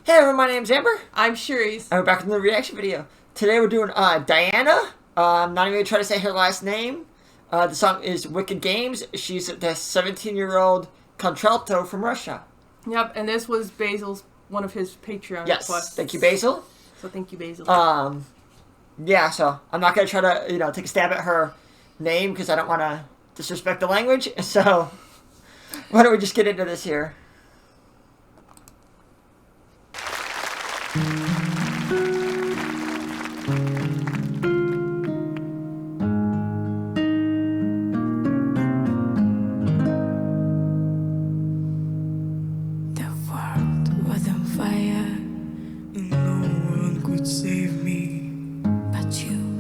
Hey everyone, my name's Amber. I'm Charisse. And we're back with the reaction video. Today we're doing Diana. I'm not even going to try to say her last name. The song is Wicked Games. She's the 17-year-old contralto from Russia. Yep, and this was Basil's, one of his Patreon requests. Thank you, Basil. So thank you, Basil. Yeah, so I'm not going to try to, take a stab at her name because I don't want to disrespect the language. So why don't we just get into this here? Save me, but you.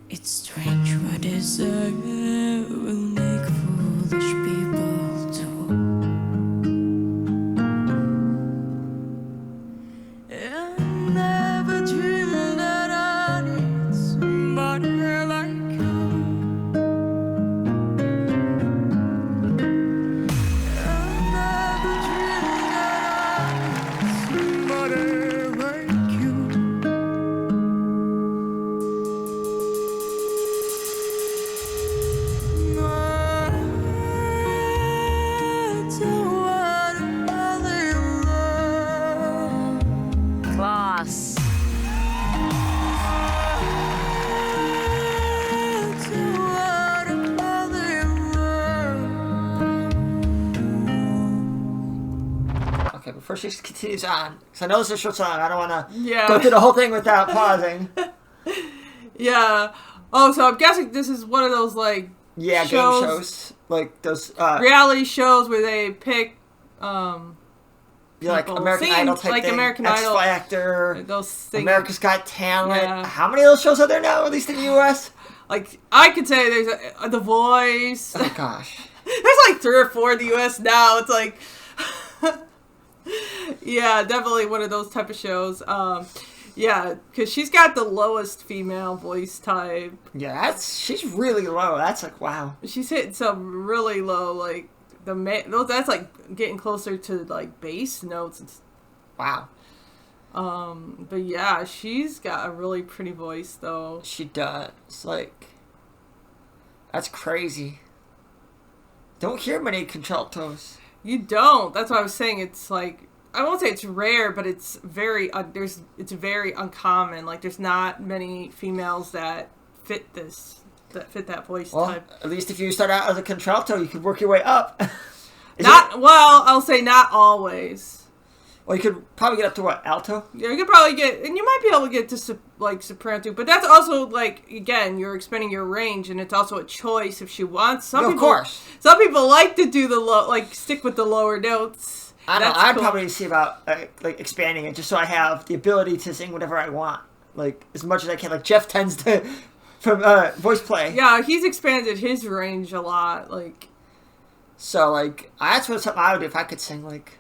It's strange what desire will make foolish people do. I never dreamed that I need somebody like you. Okay, before she continues on, because I know this is a short song, I don't want to go through the whole thing without pausing. Yeah. Oh, so I'm guessing this is one of those, game shows. Like those... reality shows where they pick, like American Idol type thing. American X Idol. Factor, Those America's Got Talent. Yeah. How many of those shows are there now, at least in the U.S.? I could say there's The Voice. Oh, gosh. There's 3 or 4 in the U.S. now. It's like... Yeah, definitely one of those type of shows. Yeah, because she's got the lowest female voice type. Yeah, she's really low. That's wow. She's hitting some really low, that's getting closer to bass notes. Wow. But yeah, she's got a really pretty voice though. She does. That's crazy. Don't hear many contraltos. You don't. That's what I was saying. It's I won't say it's rare, but it's very it's very uncommon. There's not many females that fit that voice type. At least if you start out as a contralto, you could work your way up. I'll say not always. Well, you could probably get up to what, alto? Yeah, you could probably get, and you might be able to get to soprano, but that's also again, you're expanding your range, and it's also a choice if she wants. Of course. Some people like to do the stick with the lower notes. I'd probably see about expanding it just so I have the ability to sing whatever I want, as much as I can. Jeff tends to from voice play. Yeah, he's expanded his range a lot. So that's something I would do if I could sing But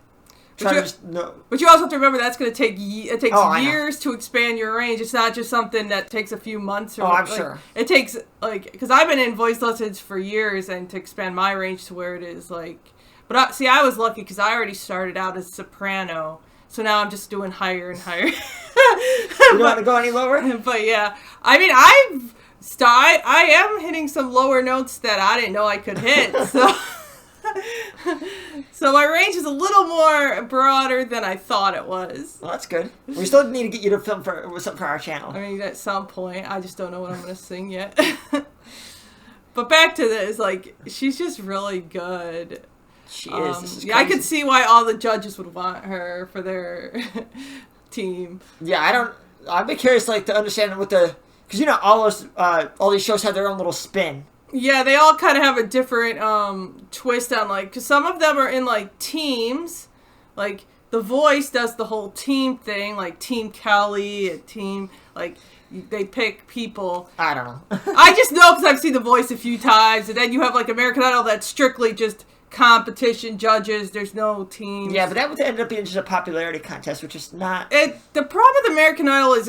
you also have to remember that's going to take years to expand your range. It's not just something that takes a few months. I'm sure. It takes because I've been in voice lessons for years, and to expand my range to where it is But I was lucky because I already started out as soprano, so now I'm just doing higher and higher. You don't want to go any lower? But yeah, I mean I am hitting some lower notes that I didn't know I could hit. So. So my range is a little more broader than I thought it was. Well, that's good. We still need to get you to film something for our channel. I mean, at some point. I just don't know what I'm going to sing yet. But back to this, she's just really good. She is. This is crazy. I could see why all the judges would want her for their team. Yeah, I'd be curious, to understand because all these shows have their own little spin. Yeah, they all kind of have a different twist on because some of them are in teams. The Voice does the whole team thing, Team Kelly, a team they pick people. I don't know. I just know because I've seen The Voice a few times, and then you have American Idol that's strictly just competition judges. There's no teams. Yeah, but that would end up being just a popularity contest, which is not. The problem with American Idol is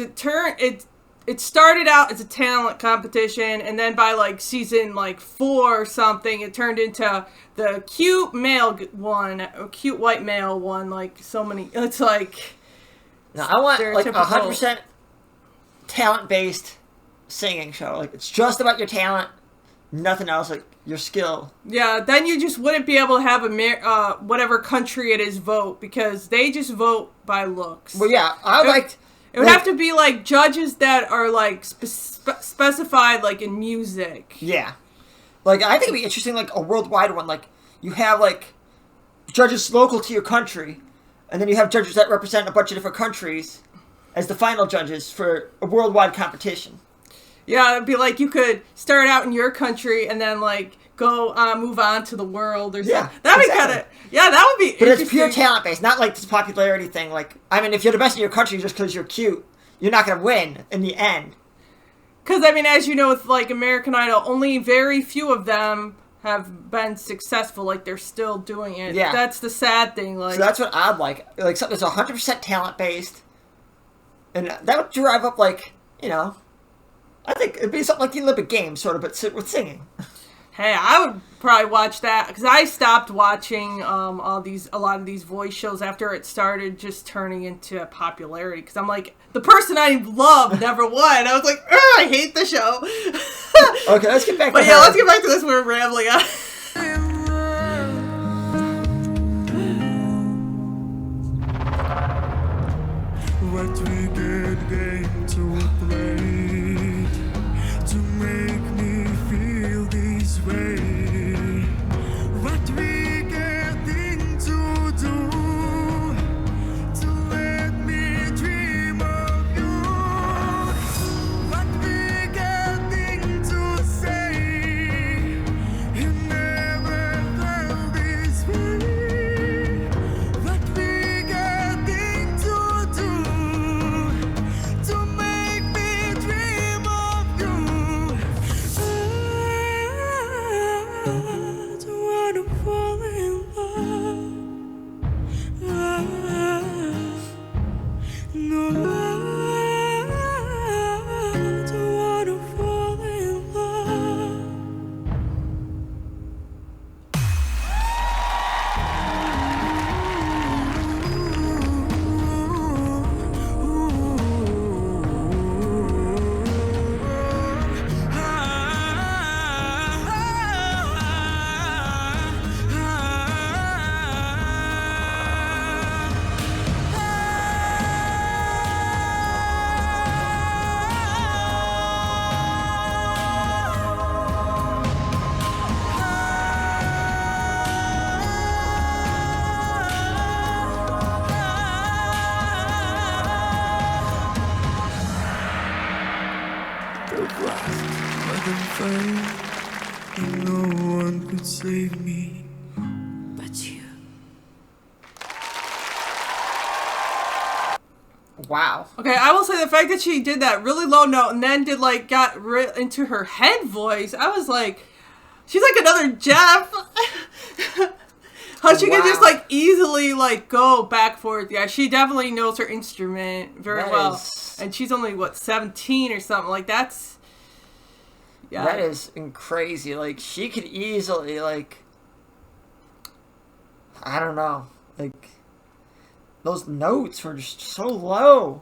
it started out as a talent competition, and then by like season like 4 or something, it turned into the cute male one, or cute white male one. Like so many, it's like. No, I want like stereotypical. 100% talent-based singing show. Like it's just about your talent, nothing else. Like your skill. Yeah, then you just wouldn't be able to have whatever country it is vote, because they just vote by looks. Well, yeah, I liked. It would have to be like judges that are like specified like in music. Yeah. Like, I think it'd be interesting, like, a worldwide one. Like, you have, like, judges local to your country, and then you have judges that represent a bunch of different countries as the final judges for a worldwide competition. Yeah, it'd be like you could start out in your country and then, like, go move on to the world or something. Yeah, That'd exactly. be kind of... Yeah, that would be But interesting. it's pure talent-based, not like this popularity thing. Like, I mean, if you're the best in your country just because you're cute, you're not going to win in the end. Because, I mean, as you know, with, like, American Idol, only very few of them have been successful. Like, they're still doing it. Yeah. That's the sad thing. Like, So that's what I'd like. Like, something that's 100% talent-based. And that would drive up, like, you know... I think it'd be something like the Olympic Games, sort of, but with singing. Hey, I would probably watch that, because I stopped watching a lot of these voice shows after it started just turning into popularity. Because I'm like, the person I love never won. I was like, I hate the show. Okay, let's get back to But yeah, let's get back to this. We're rambling on. What we get game to play to make me feel this way. What we getting to do to let me dream of you. What we getting to say. You never felt this way. What we getting to do to make me dream of you. I don't wanna fall in love. No, I don't wanna fall in love. And no one could save me but you. Wow. Okay, I will say the fact that she did that really low note and then got into her head voice, I was like, she's like another Jeff. How she can just Wow. easily go back forth. Yeah, she definitely knows her instrument very That well. is- And she's only 17 or something. Like that's yeah. That is crazy. Like, she could easily, I don't know. Like, those notes were just so low.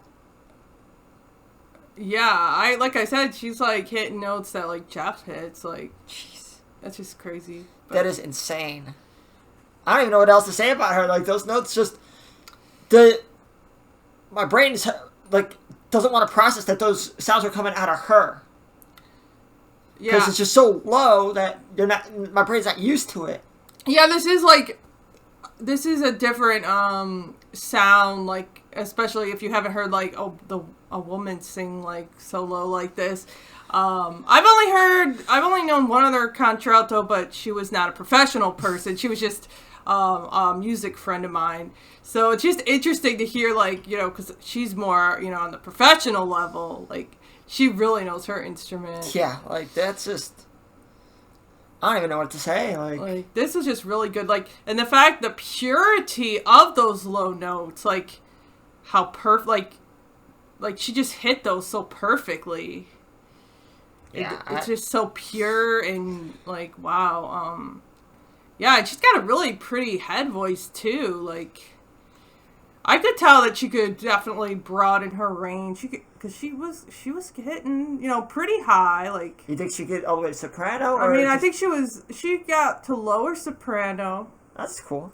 Yeah, like I said, she's hitting notes that Jeff hits. Jeez, that's just crazy. But That is insane. I don't even know what else to say about her. Like, those notes just... My brain is, doesn't want to process that those sounds are coming out of her. yeah. Because it's just so low that my brain's not used to it. Yeah, this is a different sound, especially if you haven't heard a woman sing so low like this. I've only known one other contralto, but she was not a professional person. She was just a music friend of mine. So it's just interesting to hear because she's more on the professional level. She really knows her instrument. Yeah, that's just... I don't even know what to say. This is just really good. And the fact, the purity of those low notes, how perfect, like she just hit those so perfectly. Yeah, It's just so pure and like wow. Yeah, and she's got a really pretty head voice too. Like I could tell that she could definitely broaden her range. Because she was hitting pretty high. Like you think she get all the way to soprano? I mean, I think she got to lower soprano. That's cool.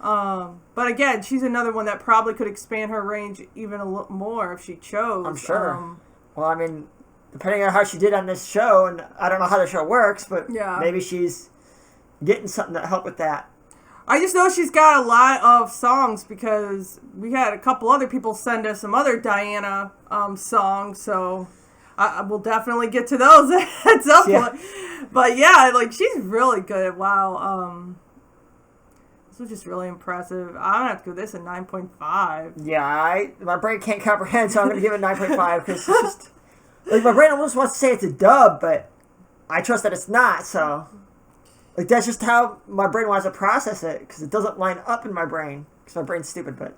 But again, she's another one that probably could expand her range even a little more if she chose. I'm sure. Well, I mean, depending on how she did on this show, and I don't know how the show works, but maybe she's getting something to help with that. I just know she's got a lot of songs because we had a couple other people send us some other Diana songs, so I will definitely get to those at some point. But yeah, like she's really good. Wow. This was just really impressive. I'm gonna have to give this a 9.5. Yeah, my brain can't comprehend, so I'm gonna give it 9.5 because it's just like my brain almost wants to say it's a dub, but I trust that it's not. So. Like, that's just how my brain wants to process it, because it doesn't line up in my brain. Because my brain's stupid, but...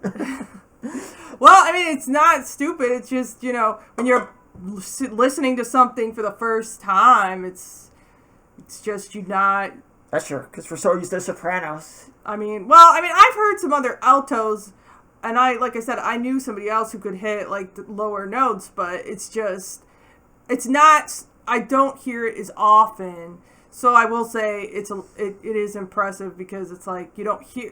Well, I mean, it's not stupid. It's just, when you're listening to something for the first time, it's just you not... That's true, because we're so used to Sopranos. I've heard some other altos, and like I said, I knew somebody else who could hit, like, the lower notes, but it's not... I don't hear it as often... So I will say it is impressive because it's like you don't hear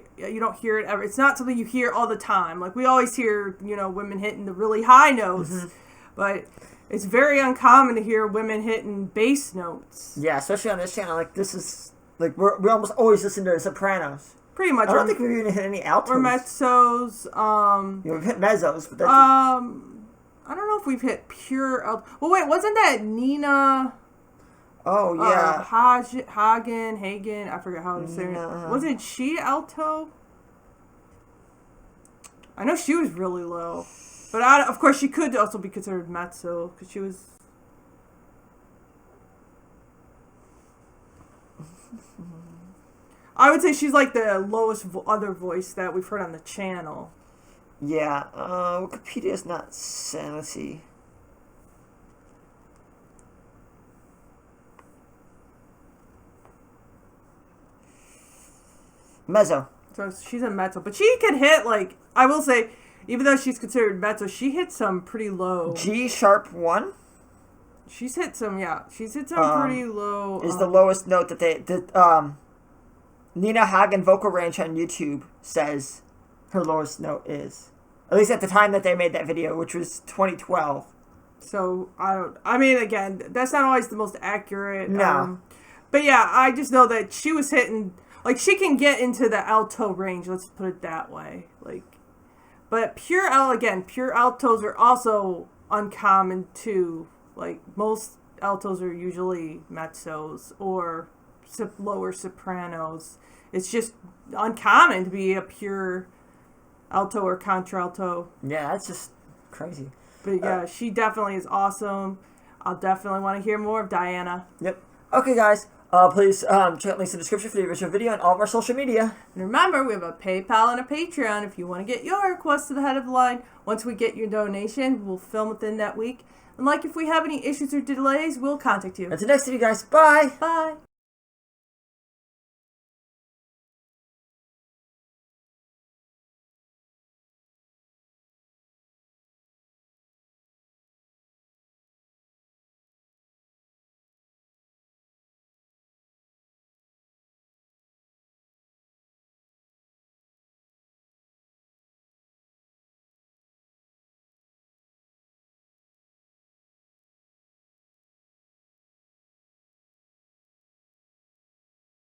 it ever. It's not something you hear all the time. Like we always hear, women hitting the really high notes, but it's very uncommon to hear women hitting bass notes. Yeah, especially on this channel. Like this is like we almost always listen to Sopranos. Pretty much. I don't think we've even hit any altos or mezzos. We've hit mezzos, but that's I don't know if we've hit pure alto. Well, wait, wasn't that Nina? Oh, yeah. Hagen, I forget how to say it. Wasn't she alto? I know she was really low. But of course she could also be considered mezzo, because she was... I would say she's like the lowest other voice that we've heard on the channel. Yeah, Wikipedia's not sanity. Mezzo. So she's a mezzo. But she can hit, like, I will say, even though she's considered mezzo, she hit some pretty low. G sharp 1? She's hit some pretty low. Is the lowest note that Nina Hagen vocal range on YouTube says her lowest note is. At least at the time that they made that video, which was 2012. So, again, that's not always the most accurate. No. But yeah, I just know that she was hitting... Like, she can get into the alto range, let's put it that way. Like, but pure altos are also uncommon, too. Like, most altos are usually mezzos or lower sopranos. It's just uncommon to be a pure alto or contralto. Yeah, that's just crazy. But yeah, she definitely is awesome. I'll definitely want to hear more of Diana. Yep. Okay, guys. Please check out links in the description for the original video and all of our social media. And remember, we have a PayPal and a Patreon if you want to get your request to the head of the line. Once we get your donation, we'll film within that week. And if we have any issues or delays, we'll contact you. Until next time, you guys. Bye. Bye.